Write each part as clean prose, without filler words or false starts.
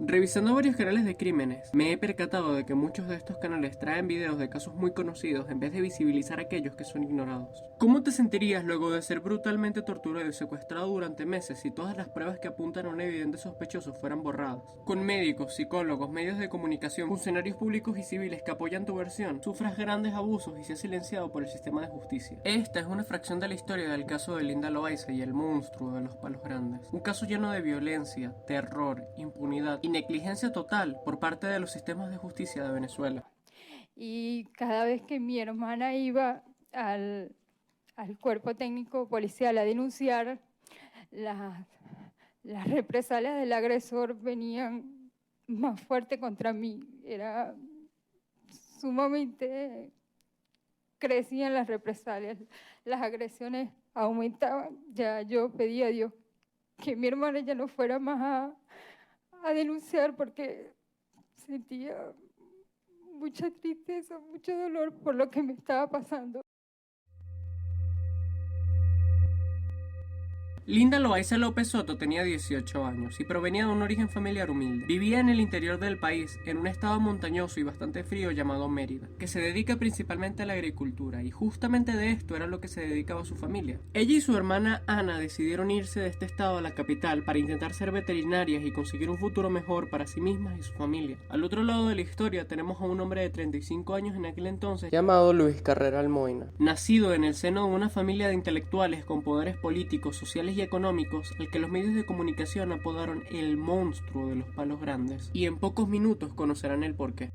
Revisando varios canales de crímenes, me he percatado de que muchos de estos canales traen videos de casos muy conocidos en vez de visibilizar aquellos que son ignorados. ¿Cómo te sentirías luego de ser brutalmente torturado y secuestrado durante meses si todas las pruebas que apuntan a un evidente sospechoso fueran borradas? Con médicos, psicólogos, medios de comunicación, funcionarios públicos y civiles que apoyan tu versión, sufras grandes abusos y seas silenciado por el sistema de justicia. Esta es una fracción de la historia del caso de Linda Loaiza y el monstruo de los palos grandes. Un caso lleno de violencia, terror, impunidad y negligencia total por parte de los sistemas de justicia de Venezuela. Y cada vez que mi hermana iba al cuerpo técnico policial a denunciar, las, las represalias del agresor venían más fuerte contra mí. Era sumamente, crecían las represalias, las agresiones aumentaban. Ya yo pedí a Dios que mi hermana ya no fuera más a denunciar porque sentía mucha tristeza, mucho dolor por lo que me estaba pasando. Linda Loaiza López Soto tenía 18 años y provenía de un origen familiar humilde. Vivía en el interior del país, en un estado montañoso y bastante frío llamado Mérida, que se dedica principalmente a la agricultura, y justamente de esto era lo que se dedicaba su familia. Ella y su hermana Ana decidieron irse de este estado a la capital para intentar ser veterinarias y conseguir un futuro mejor para sí mismas y su familia. Al otro lado de la historia tenemos a un hombre de 35 años en aquel entonces llamado Luis Carrera Almoina, nacido en el seno de una familia de intelectuales con poderes políticos, sociales y económicos, al que los medios de comunicación apodaron el monstruo de los palos grandes, y en pocos minutos conocerán el porqué.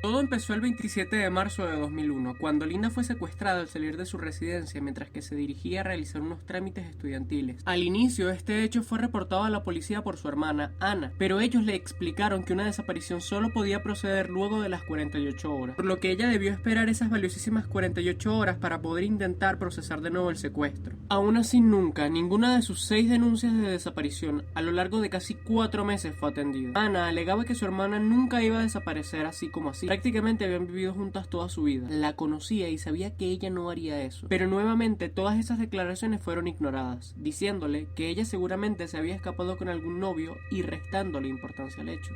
Todo empezó el 27 de marzo de 2001, cuando Linda fue secuestrada al salir de su residencia mientras que se dirigía a realizar unos trámites estudiantiles. Al inicio, este hecho fue reportado a la policía por su hermana, Ana, pero ellos le explicaron que una desaparición solo podía proceder luego de las 48 horas, por lo que ella debió esperar esas valiosísimas 48 horas para poder intentar procesar de nuevo el secuestro. Aún así, nunca, ninguna de sus 6 denuncias de desaparición a lo largo de casi 4 meses fue atendida. Ana alegaba que su hermana nunca iba a desaparecer así como así. Prácticamente habían vivido juntas toda su vida. La conocía y sabía que ella no haría eso. Pero nuevamente todas esas declaraciones fueron ignoradas, diciéndole que ella seguramente se había escapado con algún novio y restándole importancia al hecho.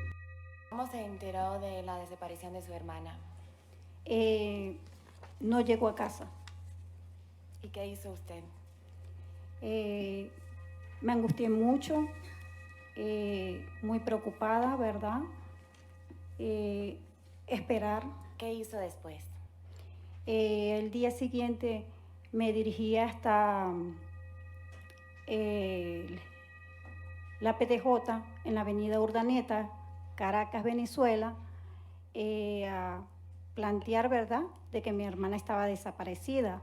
¿Cómo se enteró de la desaparición de su hermana? Eh, no llegó a casa. ¿Y qué hizo usted? Me angustié mucho, muy preocupada, ¿verdad? Esperar. ¿Qué hizo después? El día siguiente me dirigí hasta la PTJ en la avenida Urdaneta, Caracas, Venezuela, a plantear, ¿verdad?, de que mi hermana estaba desaparecida.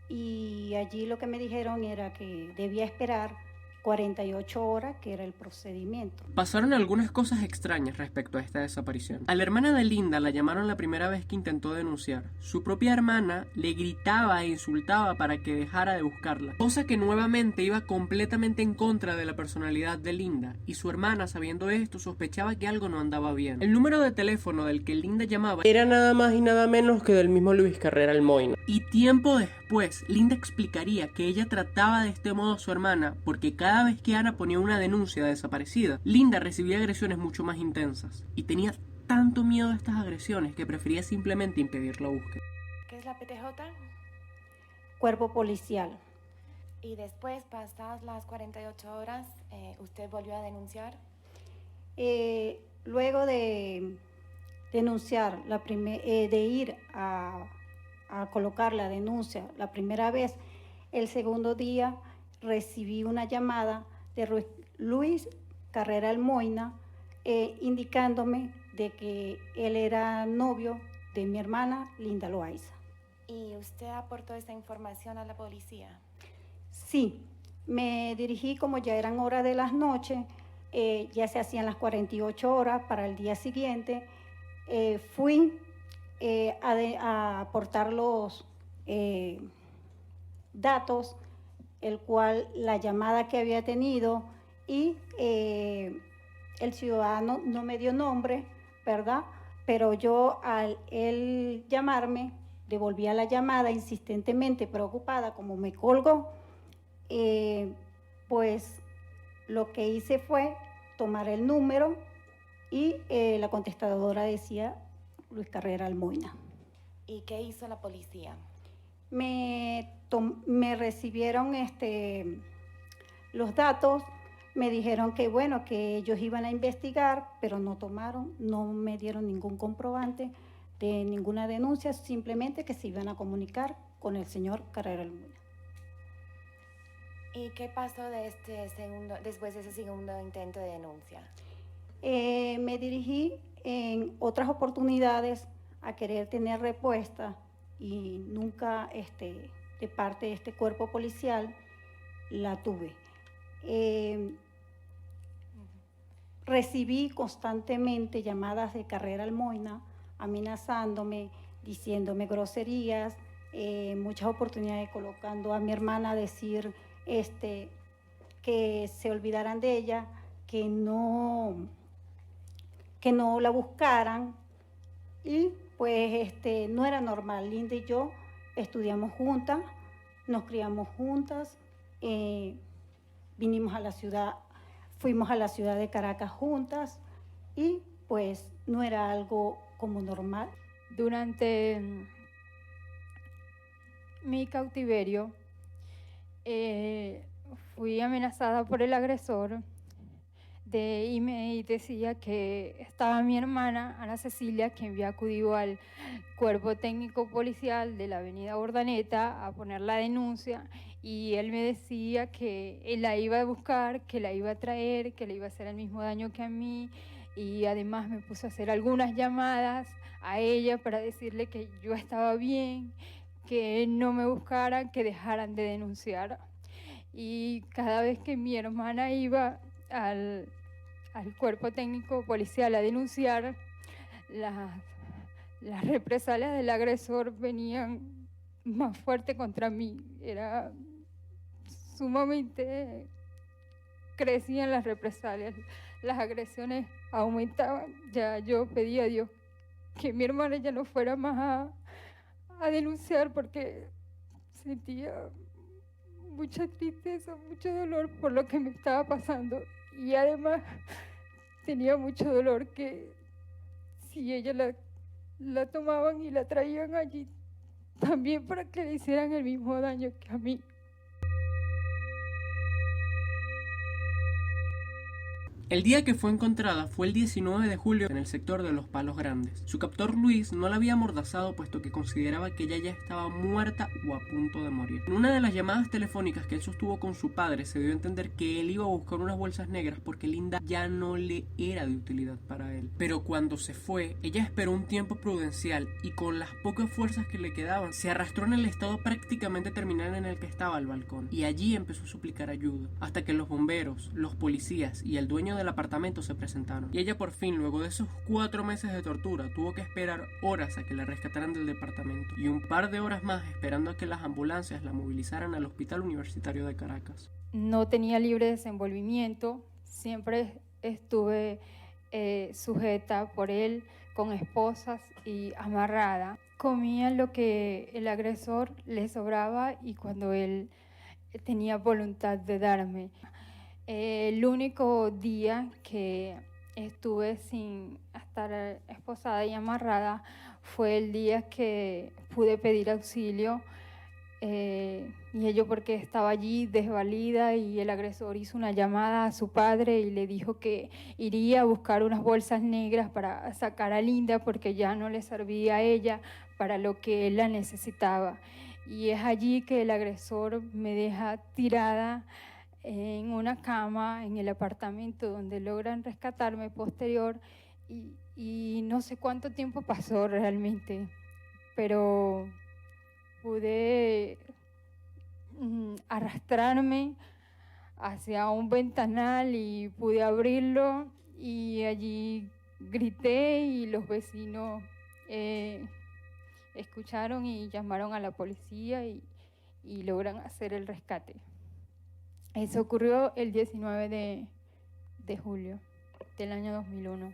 Y allí lo que me dijeron era que debía esperar 48 horas, que era el procedimiento. Pasaron algunas cosas extrañas respecto a esta desaparición. A la hermana de Linda la llamaron la primera vez que intentó denunciar. Su propia hermana le gritaba e insultaba para que dejara de buscarla, cosa que nuevamente iba completamente en contra de la personalidad de Linda, y su hermana, sabiendo esto, sospechaba que algo no andaba bien. El número de teléfono del que Linda llamaba era nada más y nada menos que del mismo Luis Carrera Almoina. Y tiempo después, Linda explicaría que ella trataba de este modo a su hermana porque cada vez que Ana ponía una denuncia de desaparecida, Linda recibía agresiones mucho más intensas, y tenía tanto miedo a estas agresiones que prefería simplemente impedir la búsqueda. ¿Qué es la PTJ? Cuerpo policial. Y después, pasadas las 48 horas, ¿usted volvió a denunciar? Luego de denunciar, de ir a colocar la denuncia la primera vez, el segundo día recibí una llamada de Luis Carrera Almoina indicándome de que él era novio de mi hermana Linda Loaiza. ¿Y usted aportó esta información a la policía? Sí, me dirigí, como ya eran horas de las noches, ya se hacían las 48 horas para el día siguiente, fui a aportar los datos, el cual la llamada que había tenido, y el ciudadano no me dio nombre, ¿verdad? Pero yo, al él llamarme, devolvía la llamada insistentemente, preocupada, como me colgó, pues lo que hice fue tomar el número y la contestadora decía Luis Carrera Almoina. ¿Y qué hizo la policía? Me recibieron los datos, me dijeron que bueno, que ellos iban a investigar, pero no me dieron ningún comprobante de ninguna denuncia, simplemente que se iban a comunicar con el señor Carrera Almoina. ¿Y qué pasó después de ese segundo intento de denuncia? Me dirigí en otras oportunidades a querer tener respuesta y nunca de parte de este cuerpo policial la tuve. Recibí constantemente llamadas de Carrera Almoina amenazándome, diciéndome groserías, muchas oportunidades colocando a mi hermana a decir que se olvidaran de ella, que no la buscaran, y pues no era normal. Linda y yo estudiamos juntas, nos criamos juntas, fuimos a la ciudad de Caracas juntas y pues no era algo como normal. Durante mi cautiverio fui amenazada por el agresor y decía que estaba mi hermana, Ana Cecilia, quien había acudido al cuerpo técnico policial de la avenida Urdaneta a poner la denuncia, y él me decía que él la iba a buscar, que la iba a traer, que le iba a hacer el mismo daño que a mí, y además me puso a hacer algunas llamadas a ella para decirle que yo estaba bien, que no me buscaran, que dejaran de denunciar. Y cada vez que mi hermana iba al cuerpo técnico policial a denunciar, las represalias del agresor venían más fuerte contra mí. Era sumamente, crecían las represalias, las agresiones aumentaban. Ya yo pedí a Dios que mi hermana ya no fuera más a denunciar, porque sentía mucha tristeza, mucho dolor por lo que me estaba pasando, y además tenía mucho dolor que si ella la tomaban y la traían allí, también para que le hicieran el mismo daño que a mí. El día que fue encontrada fue el 19 de julio en el sector de Los Palos Grandes. Su captor Luis no la había amordazado, puesto que consideraba que ella ya estaba muerta o a punto de morir. En una de las llamadas telefónicas que él sostuvo con su padre, se dio a entender que él iba a buscar unas bolsas negras porque Linda ya no le era de utilidad para él. Pero cuando se fue, ella esperó un tiempo prudencial y con las pocas fuerzas que le quedaban, se arrastró en el estado prácticamente terminal en el que estaba al balcón, y allí empezó a suplicar ayuda, hasta que los bomberos, los policías y el dueño del apartamento se presentaron, y ella por fin, luego de esos 4 meses de tortura, tuvo que esperar horas a que la rescataran del departamento, y un par de horas más esperando a que las ambulancias la movilizaran al Hospital Universitario de Caracas. No tenía libre desenvolvimiento, siempre estuve sujeta por él, con esposas y amarrada. Comía lo que el agresor le sobraba y cuando él tenía voluntad de darme. El único día que estuve sin estar esposada y amarrada fue el día que pude pedir auxilio, y ello porque estaba allí desvalida, y el agresor hizo una llamada a su padre y le dijo que iría a buscar unas bolsas negras para sacar a Linda porque ya no le servía a ella para lo que él la necesitaba. Y es allí que el agresor me deja tirada en una cama en el apartamento donde logran rescatarme posterior, y no sé cuánto tiempo pasó realmente, pero pude arrastrarme hacia un ventanal y pude abrirlo, y allí grité y los vecinos escucharon y llamaron a la policía y logran hacer el rescate. Eso ocurrió el 19 de julio del año 2001.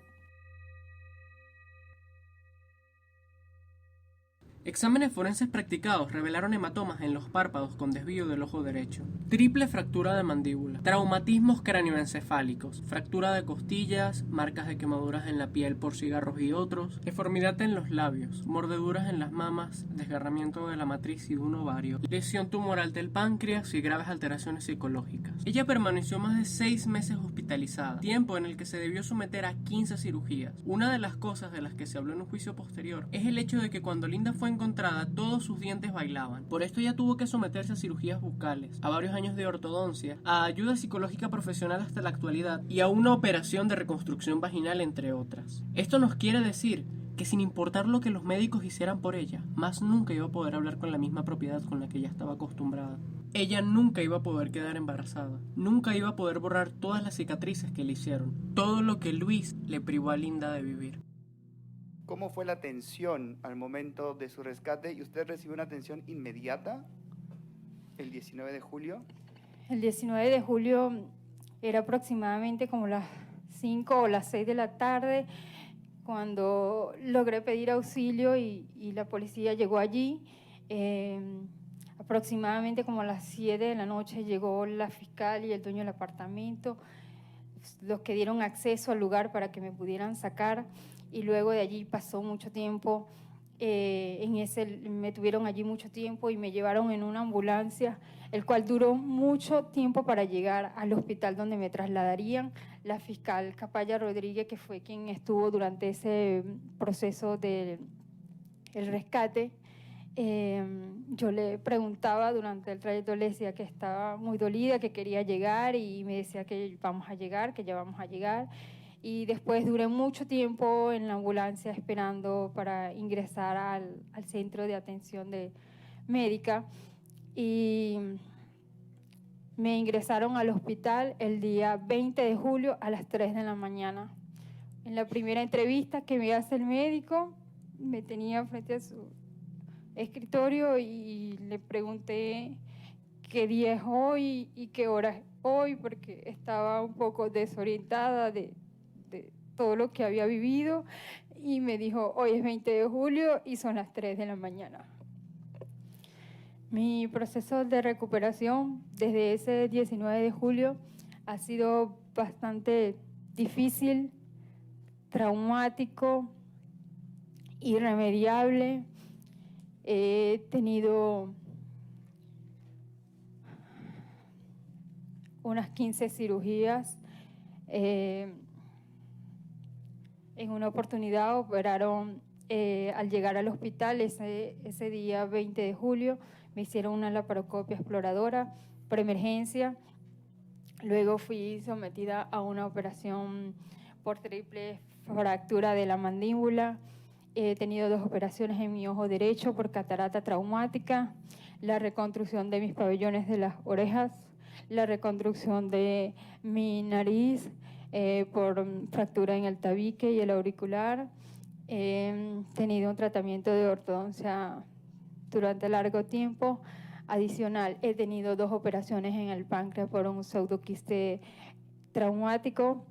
Exámenes forenses practicados revelaron hematomas en los párpados con desvío del ojo derecho, triple fractura de mandíbula, traumatismos cráneoencefálicos, fractura de costillas, marcas de quemaduras en la piel por cigarros y otros, deformidad en los labios, mordeduras en las mamas, desgarramiento de la matriz y un ovario, lesión tumoral del páncreas y graves alteraciones psicológicas. Ella permaneció más de 6 meses hospitalizada, tiempo en el que se debió someter a 15 cirugías. Una de las cosas de las que se habló en un juicio posterior es el hecho de que cuando Linda fue encontrada, todos sus dientes bailaban. Por esto ella tuvo que someterse a cirugías bucales, a varios años de ortodoncia, a ayuda psicológica profesional hasta la actualidad y a una operación de reconstrucción vaginal, entre otras. Esto nos quiere decir que sin importar lo que los médicos hicieran por ella, más nunca iba a poder hablar con la misma propiedad con la que ella estaba acostumbrada. Ella nunca iba a poder quedar embarazada, nunca iba a poder borrar todas las cicatrices que le hicieron, todo lo que Luis le privó a Linda de vivir. ¿Cómo fue la atención al momento de su rescate? ¿Y usted recibió una atención inmediata el 19 de julio? El 19 de julio era aproximadamente como las 5 o las 6 de la tarde cuando logré pedir auxilio y la policía llegó allí. Aproximadamente como a las 7 de la noche llegó la fiscal y el dueño del apartamento, los que dieron acceso al lugar para que me pudieran sacar. Y luego de allí pasó mucho tiempo, me tuvieron allí mucho tiempo y me llevaron en una ambulancia, el cual duró mucho tiempo para llegar al hospital donde me trasladarían. La fiscal Capaya Rodríguez, que fue quien estuvo durante ese proceso del rescate, yo le preguntaba durante el trayecto, le decía que estaba muy dolida, que quería llegar y me decía que vamos a llegar, que ya vamos a llegar. Y después duré mucho tiempo en la ambulancia esperando para ingresar al centro de atención médica y me ingresaron al hospital el día 20 de julio a las 3 de la mañana. En la primera entrevista que me hace el médico, me tenía frente a su escritorio y le pregunté qué día es hoy y qué hora es hoy, porque estaba un poco desorientada de todo lo que había vivido, y me dijo, hoy es 20 de julio y son las 3 de la mañana. Mi proceso de recuperación desde ese 19 de julio ha sido bastante difícil, traumático, irremediable. He tenido unas 15 cirugías. En una oportunidad operaron, al llegar al hospital ese día 20 de julio, me hicieron una laparoscopia exploradora, preemergencia. Luego fui sometida a una operación por triple fractura de la mandíbula. He tenido 2 operaciones en mi ojo derecho por catarata traumática, la reconstrucción de mis pabellones de las orejas, la reconstrucción de mi nariz, por fractura en el tabique y el auricular. He tenido un tratamiento de ortodoncia durante largo tiempo. Adicional, he tenido 2 operaciones en el páncreas por un pseudoquiste traumático.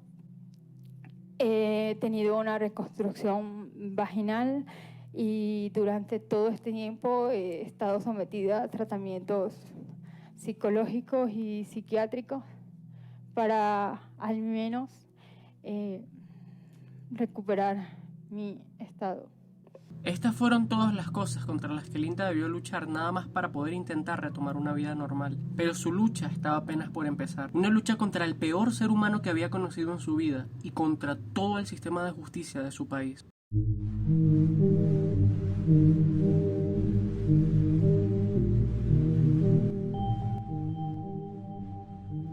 He tenido una reconstrucción vaginal y durante todo este tiempo he estado sometida a tratamientos psicológicos y psiquiátricos para al menos recuperar mi estado. Estas fueron todas las cosas contra las que Linda debió luchar nada más para poder intentar retomar una vida normal. Pero su lucha estaba apenas por empezar. Una lucha contra el peor ser humano que había conocido en su vida y contra todo el sistema de justicia de su país.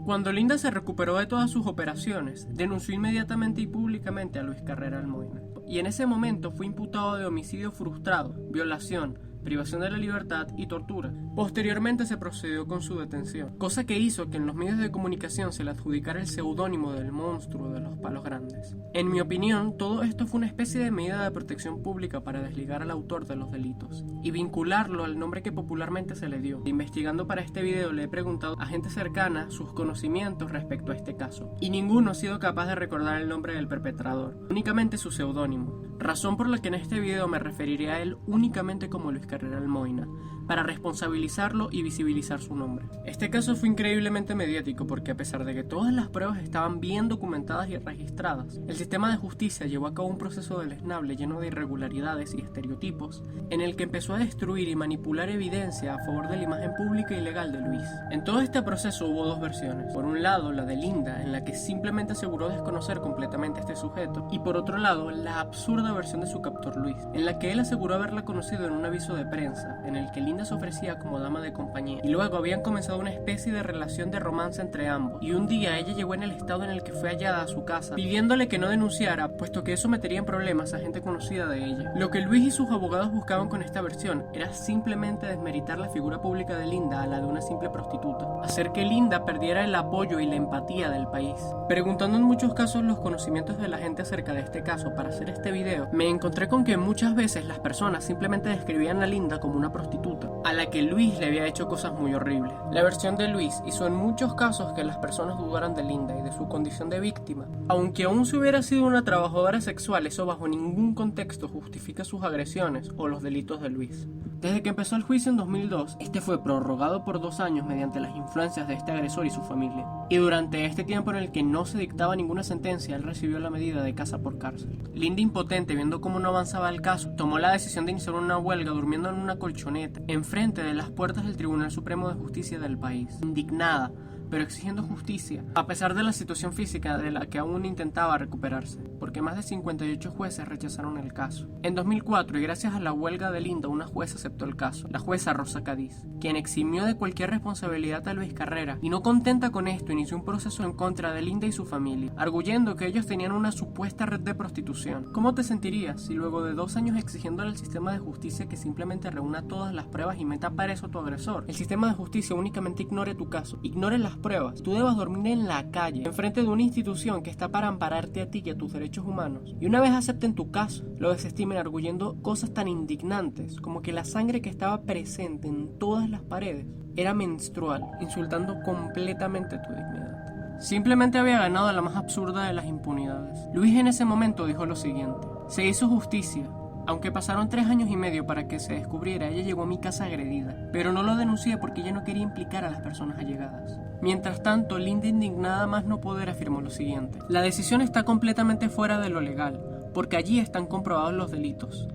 Cuando Linda se recuperó de todas sus operaciones, denunció inmediatamente y públicamente a Luis Carrera Almoina. Y en ese momento fue imputado de homicidio frustrado, violación, privación de la libertad y tortura. Posteriormente se procedió con su detención, cosa que hizo que en los medios de comunicación se le adjudicara el seudónimo del monstruo de los palos grandes. En mi opinión, todo esto fue una especie de medida de protección pública para desligar al autor de los delitos y vincularlo al nombre que popularmente se le dio. Investigando para este video le he preguntado a gente cercana sus conocimientos respecto a este caso, y ninguno ha sido capaz de recordar el nombre del perpetrador, únicamente su seudónimo, razón por la que en este video me referiré a él únicamente como Luis Carrera Almoina, para responsabilizarlo y visibilizar su nombre. Este caso fue increíblemente mediático porque a pesar de que todas las pruebas estaban bien documentadas y registradas, el sistema de justicia llevó a cabo un proceso deleznable lleno de irregularidades y estereotipos, en el que empezó a destruir y manipular evidencia a favor de la imagen pública y legal de Luis. En todo este proceso hubo dos versiones. Por un lado, la de Linda, en la que simplemente aseguró desconocer completamente a este sujeto, y por otro lado, la absurda versión de su captor Luis, en la que él aseguró haberla conocido en un aviso de prensa, en el que Linda se ofrecía como dama de compañía, y luego habían comenzado una especie de relación de romance entre ambos, y un día ella llegó en el estado en el que fue hallada a su casa, pidiéndole que no denunciara, puesto que eso metería en problemas a gente conocida de ella. Lo que Luis y sus abogados buscaban con esta versión era simplemente desmeritar la figura pública de Linda a la de una simple prostituta, hacer que Linda perdiera el apoyo y la empatía del país. Preguntando en muchos casos los conocimientos de la gente acerca de este caso para hacer este video, me encontré con que muchas veces las personas simplemente describían a Linda como una prostituta, a la que Luis le había hecho cosas muy horribles. La versión de Luis hizo en muchos casos que las personas dudaran de Linda y de su condición de víctima. Aunque aún si hubiera sido una trabajadora sexual, eso bajo ningún contexto justifica sus agresiones o los delitos de Luis. Desde que empezó el juicio en 2002, este fue prorrogado por 2 años mediante las influencias de este agresor y su familia. Y durante este tiempo en el que no se dictaba ninguna sentencia, él recibió la medida de casa por cárcel. Linda, impotente, viendo cómo no avanzaba el caso, tomó la decisión de iniciar una huelga durmiendo en una colchoneta, enfrente de las puertas del Tribunal Supremo de Justicia del país. Indignada, pero exigiendo justicia, a pesar de la situación física de la que aún intentaba recuperarse, porque más de 58 jueces rechazaron el caso. En 2004, y gracias a la huelga de Linda, una jueza aceptó el caso, la jueza Rosa Cádiz, quien eximió de cualquier responsabilidad a Luis Carrera, y no contenta con esto, inició un proceso en contra de Linda y su familia, arguyendo que ellos tenían una supuesta red de prostitución. ¿Cómo te sentirías si luego de 2 años exigiendo al sistema de justicia que simplemente reúna todas las pruebas y meta preso a tu agresor, el sistema de justicia únicamente ignore tu caso, ignore las pruebas, tú debas dormir en la calle, enfrente de una institución que está para ampararte a ti y a tus derechos humanos, y una vez acepten tu caso, lo desestimen arguyendo cosas tan indignantes como que la sangre que estaba presente en todas las paredes era menstrual, insultando completamente tu dignidad? Simplemente había ganado la más absurda de las impunidades. Luis en ese momento dijo lo siguiente: se hizo justicia. Aunque pasaron 3 años y medio para que se descubriera, ella llegó a mi casa agredida, pero no lo denuncié porque ella no quería implicar a las personas allegadas. Mientras tanto, Linda, indignada más no poder, afirmó lo siguiente: la decisión está completamente fuera de lo legal, porque allí están comprobados los delitos.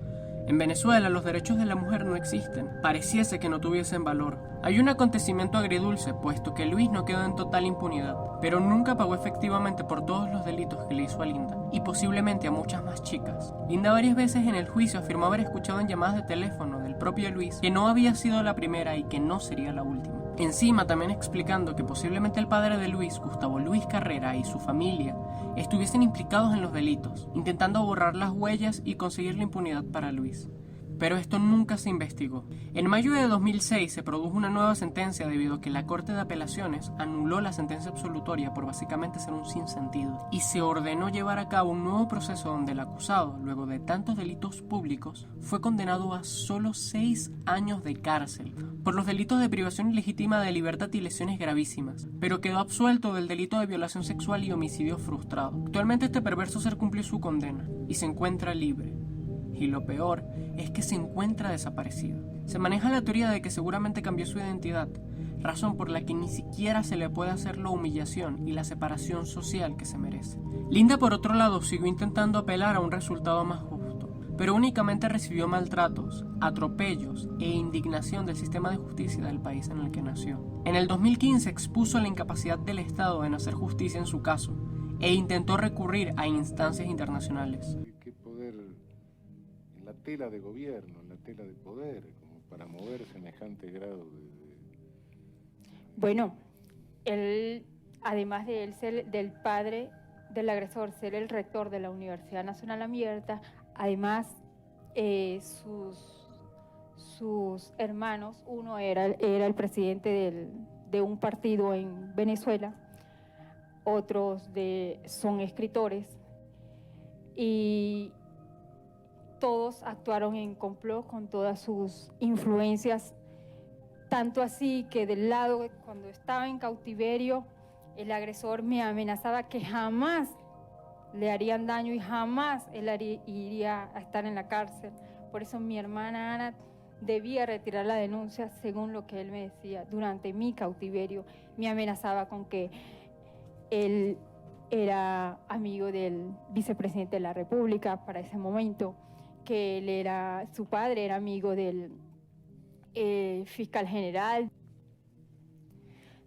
En Venezuela los derechos de la mujer no existen, pareciese que no tuviesen valor. Hay un acontecimiento agridulce, puesto que Luis no quedó en total impunidad, pero nunca pagó efectivamente por todos los delitos que le hizo a Linda, y posiblemente a muchas más chicas. Linda varias veces en el juicio afirmó haber escuchado en llamadas de teléfono del propio Luis que no había sido la primera y que no sería la última. Encima también explicando que posiblemente el padre de Luis, Gustavo Luis Carrera, y su familia estuviesen implicados en los delitos, intentando borrar las huellas y conseguir la impunidad para Luis. Pero esto nunca se investigó. En mayo de 2006 se produjo una nueva sentencia debido a que la Corte de Apelaciones anuló la sentencia absolutoria por básicamente ser un sinsentido, y se ordenó llevar a cabo un nuevo proceso donde el acusado, luego de tantos delitos públicos, fue condenado a solo 6 años de cárcel por los delitos de privación ilegítima de libertad y lesiones gravísimas, pero quedó absuelto del delito de violación sexual y homicidio frustrado. Actualmente este perverso ser cumplió su condena y se encuentra libre. Y lo peor es que se encuentra desaparecido. Se maneja la teoría de que seguramente cambió su identidad, razón por la que ni siquiera se le puede hacer la humillación y la separación social que se merece. Linda, por otro lado, siguió intentando apelar a un resultado más justo, pero únicamente recibió maltratos, atropellos e indignación del sistema de justicia del país en el que nació. En el 2015 expuso la incapacidad del Estado en hacer justicia en su caso e intentó recurrir a instancias internacionales. Tela de gobierno, la tela de poder, como para mover semejante grado de... Bueno, él, además de él ser del padre del agresor, ser el rector de la Universidad Nacional Abierta, además sus hermanos, uno era el presidente de un partido en Venezuela, otros son escritores, y todos actuaron en complot con todas sus influencias, tanto así que del lado, cuando estaba en cautiverio, el agresor me amenazaba que jamás le harían daño y jamás él iría a estar en la cárcel. Por eso mi hermana Ana debía retirar la denuncia según lo que él me decía. Durante mi cautiverio me amenazaba con que él era amigo del vicepresidente de la República para ese momento, que su padre era amigo del fiscal general.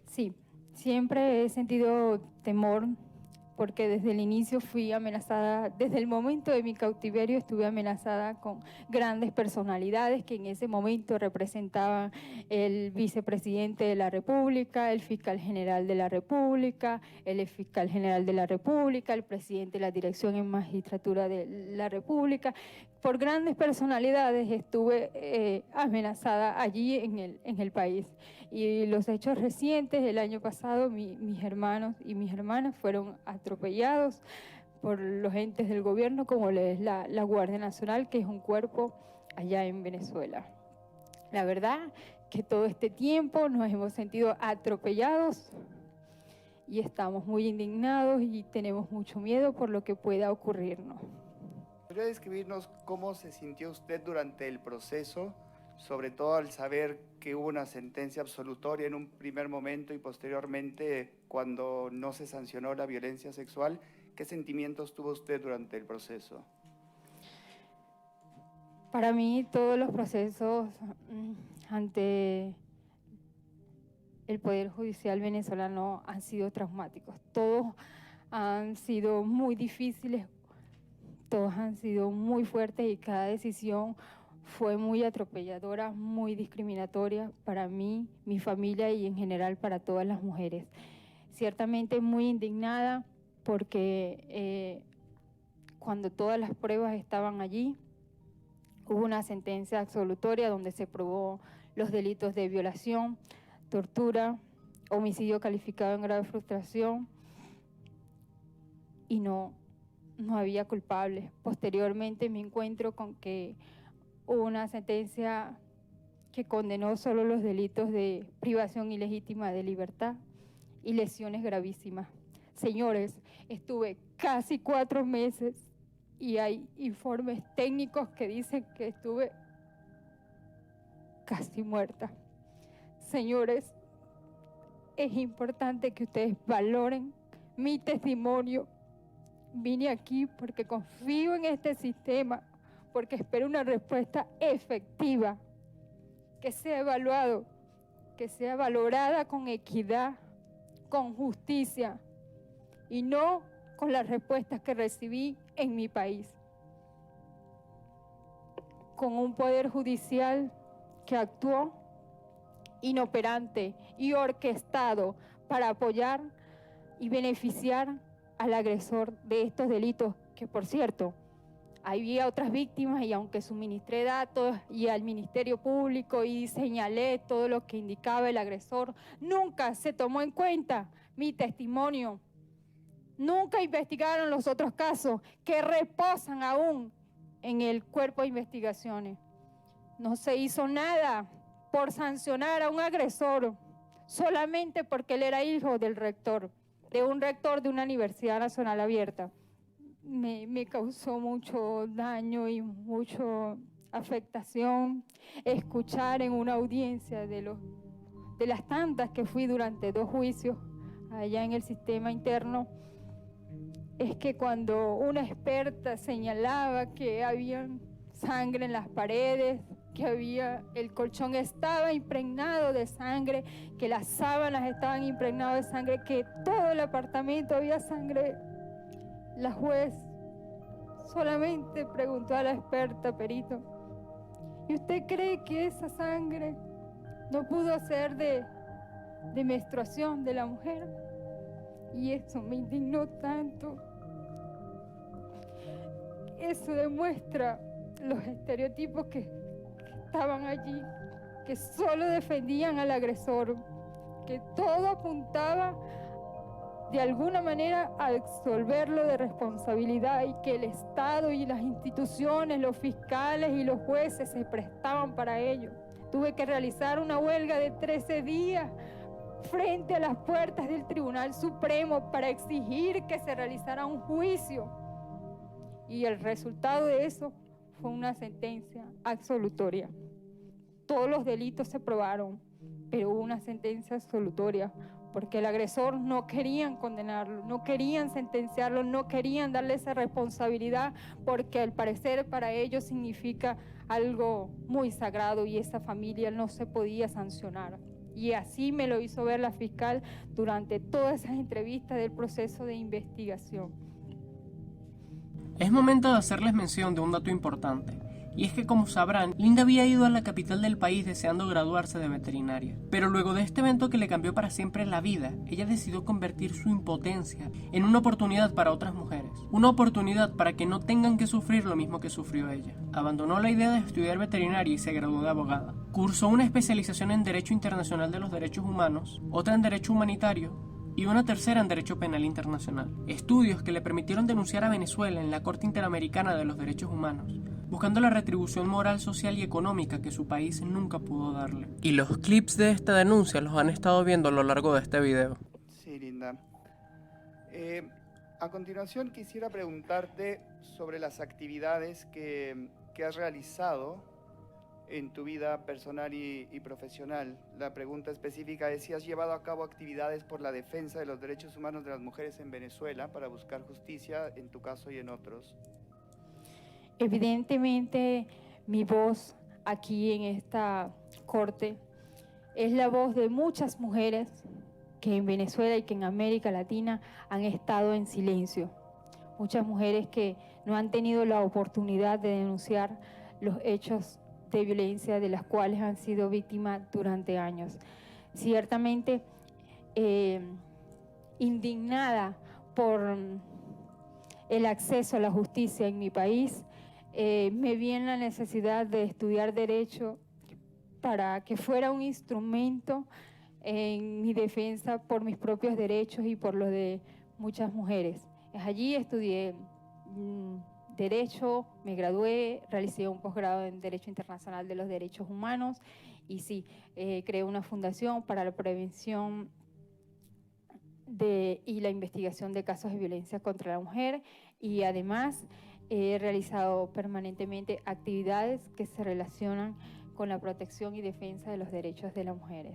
Sí, siempre he sentido temor porque desde el inicio fui amenazada, desde el momento de mi cautiverio estuve amenazada con grandes personalidades que en ese momento representaban el vicepresidente de la República, el fiscal general de la República, el fiscal general de la República, el presidente de la Dirección en Magistratura de la República. Por grandes personalidades estuve amenazada allí en el país. Y los hechos recientes, el año pasado, mis hermanos y mis hermanas fueron atropellados por los entes del gobierno, como es la Guardia Nacional, que es un cuerpo allá en Venezuela. La verdad que todo este tiempo nos hemos sentido atropellados y estamos muy indignados y tenemos mucho miedo por lo que pueda ocurrirnos. ¿Podría describirnos cómo se sintió usted durante el proceso, sobre todo al saber que hubo una sentencia absolutoria en un primer momento y posteriormente cuando no se sancionó la violencia sexual? ¿Qué sentimientos tuvo usted durante el proceso? Para mí todos los procesos ante el Poder Judicial venezolano han sido traumáticos. Todos han sido muy difíciles, todos han sido muy fuertes y cada decisión fue muy atropelladora, muy discriminatoria para mí, mi familia y en general para todas las mujeres. Ciertamente muy indignada porque cuando todas las pruebas estaban allí, hubo una sentencia absolutoria donde se probó los delitos de violación, tortura, homicidio calificado en grave frustración y no había culpables. Posteriormente me encuentro con que hubo una sentencia que condenó solo los delitos de privación ilegítima de libertad y lesiones gravísimas. Señores, estuve casi 4 meses y hay informes técnicos que dicen que estuve casi muerta. Señores, es importante que ustedes valoren mi testimonio. Vine aquí porque confío en este sistema, porque espero una respuesta efectiva, que sea evaluado, que sea valorada con equidad, con justicia y no con las respuestas que recibí en mi país. Con un poder judicial que actuó inoperante y orquestado para apoyar y beneficiar al agresor de estos delitos, que por cierto, había otras víctimas y aunque suministré datos y al Ministerio Público y señalé todo lo que indicaba el agresor, nunca se tomó en cuenta mi testimonio. Nunca investigaron los otros casos que reposan aún en el cuerpo de investigaciones. No se hizo nada por sancionar a un agresor solamente porque él era hijo del rector, de un rector de una universidad nacional abierta. Me causó mucho daño y mucha afectación escuchar en una audiencia de las tantas que fui durante 2 juicios allá en el sistema interno, es que cuando una experta señalaba que había sangre en las paredes, que el colchón estaba impregnado de sangre, que las sábanas estaban impregnadas de sangre, que todo el apartamento había sangre, la juez solamente preguntó a la experta perito: ¿y usted cree que esa sangre no pudo ser de menstruación de la mujer? Y eso me indignó tanto. Eso demuestra los estereotipos que estaban allí, que solo defendían al agresor, que todo apuntaba de alguna manera a absolverlo de responsabilidad y que el Estado y las instituciones, los fiscales y los jueces se prestaban para ello. Tuve que realizar una huelga de 13 días frente a las puertas del Tribunal Supremo para exigir que se realizara un juicio. Y el resultado de eso fue una sentencia absolutoria. todos los delitos se probaron, pero hubo una sentencia absolutoria, porque el agresor no querían condenarlo, no querían sentenciarlo, no querían darle esa responsabilidad, porque al parecer para ellos significa algo muy sagrado y esa familia no se podía sancionar. Y así me lo hizo ver la fiscal durante todas esas entrevistas del proceso de investigación. Es momento de hacerles mención de un dato importante. Y es que, como sabrán, Linda había ido a la capital del país deseando graduarse de veterinaria. Pero luego de este evento que le cambió para siempre la vida, ella decidió convertir su impotencia en una oportunidad para otras mujeres. Una oportunidad para que no tengan que sufrir lo mismo que sufrió ella. Abandonó la idea de estudiar veterinaria y se graduó de abogada. Cursó una especialización en Derecho Internacional de los Derechos Humanos, otra en Derecho Humanitario y una tercera en Derecho Penal Internacional. Estudios que le permitieron denunciar a Venezuela en la Corte Interamericana de los Derechos Humanos, buscando la retribución moral, social y económica que su país nunca pudo darle. Y los clips de esta denuncia los han estado viendo a lo largo de este video. Sí, Linda. A continuación quisiera preguntarte sobre las actividades que has realizado en tu vida personal y profesional. La pregunta específica es si has llevado a cabo actividades por la defensa de los derechos humanos de las mujeres en Venezuela para buscar justicia en tu caso y en otros. Evidentemente, mi voz aquí en esta corte es la voz de muchas mujeres que en Venezuela y que en América Latina han estado en silencio. Muchas mujeres que no han tenido la oportunidad de denunciar los hechos de violencia de las cuales han sido víctimas durante años. Ciertamente, indignada por el acceso a la justicia en mi país, me vi en la necesidad de estudiar Derecho para que fuera un instrumento en mi defensa por mis propios derechos y por los de muchas mujeres. Allí estudié Derecho, me gradué, realicé un posgrado en Derecho Internacional de los Derechos Humanos y sí, creé una fundación para la prevención y la investigación de casos de violencia contra la mujer y además he realizado permanentemente actividades que se relacionan con la protección y defensa de los derechos de las mujeres.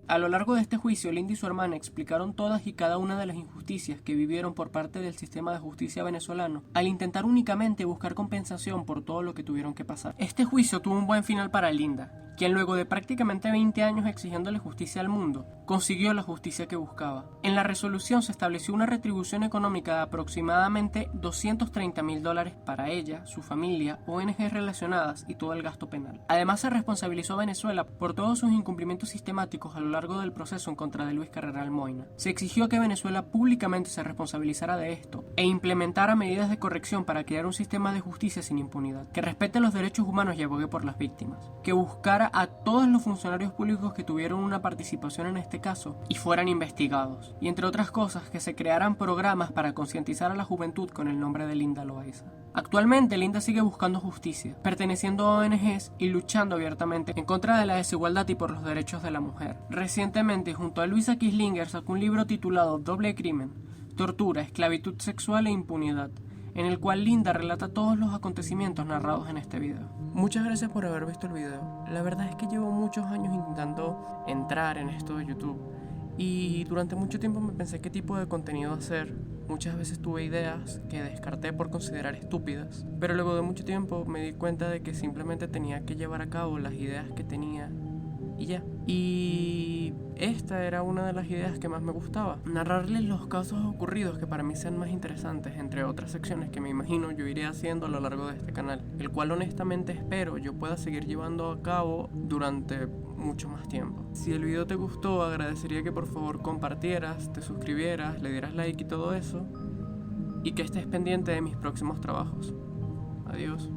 A lo largo de este juicio, Linda y su hermana explicaron todas y cada una de las injusticias que vivieron por parte del sistema de justicia venezolano, al intentar únicamente buscar compensación por todo lo que tuvieron que pasar. Este juicio tuvo un buen final para Linda, quien luego de prácticamente 20 años exigiéndole justicia al mundo, consiguió la justicia que buscaba. En la resolución se estableció una retribución económica de aproximadamente $230,000 para ella, su familia, ONGs relacionadas y todo el gasto penal. Además se responsabilizó a Venezuela por todos sus incumplimientos sistemáticos a lo largo del proceso en contra de Luis Carreral Moyna. Se exigió que Venezuela públicamente se responsabilizara de esto e implementara medidas de corrección para crear un sistema de justicia sin impunidad, que respete los derechos humanos y abogue por las víctimas, que buscara a todos los funcionarios públicos que tuvieron una participación en este caso y fueran investigados, y entre otras cosas que se crearan programas para concientizar a la juventud con el nombre de Linda Loaiza. Actualmente Linda sigue buscando justicia, perteneciendo a ONGs y luchando abiertamente en contra de la desigualdad y por los derechos de la mujer. Recientemente, junto a Luisa Kislinger, sacó un libro titulado Doble Crimen, Tortura, Esclavitud Sexual e Impunidad, en el cual Linda relata todos los acontecimientos narrados en este video. Muchas gracias por haber visto el video. La verdad es que llevo muchos años intentando entrar en esto de YouTube y durante mucho tiempo me pensé qué tipo de contenido hacer. Muchas veces tuve ideas que descarté por considerar estúpidas, pero luego de mucho tiempo me di cuenta de que simplemente tenía que llevar a cabo las ideas que tenía y ya. Y esta era una de las ideas que más me gustaba, narrarles los casos ocurridos que para mí sean más interesantes, entre otras secciones que me imagino yo iré haciendo a lo largo de este canal, el cual honestamente espero yo pueda seguir llevando a cabo durante mucho más tiempo. Si el video te gustó, agradecería que por favor compartieras, te suscribieras, le dieras like y todo eso, y que estés pendiente de mis próximos trabajos. Adiós.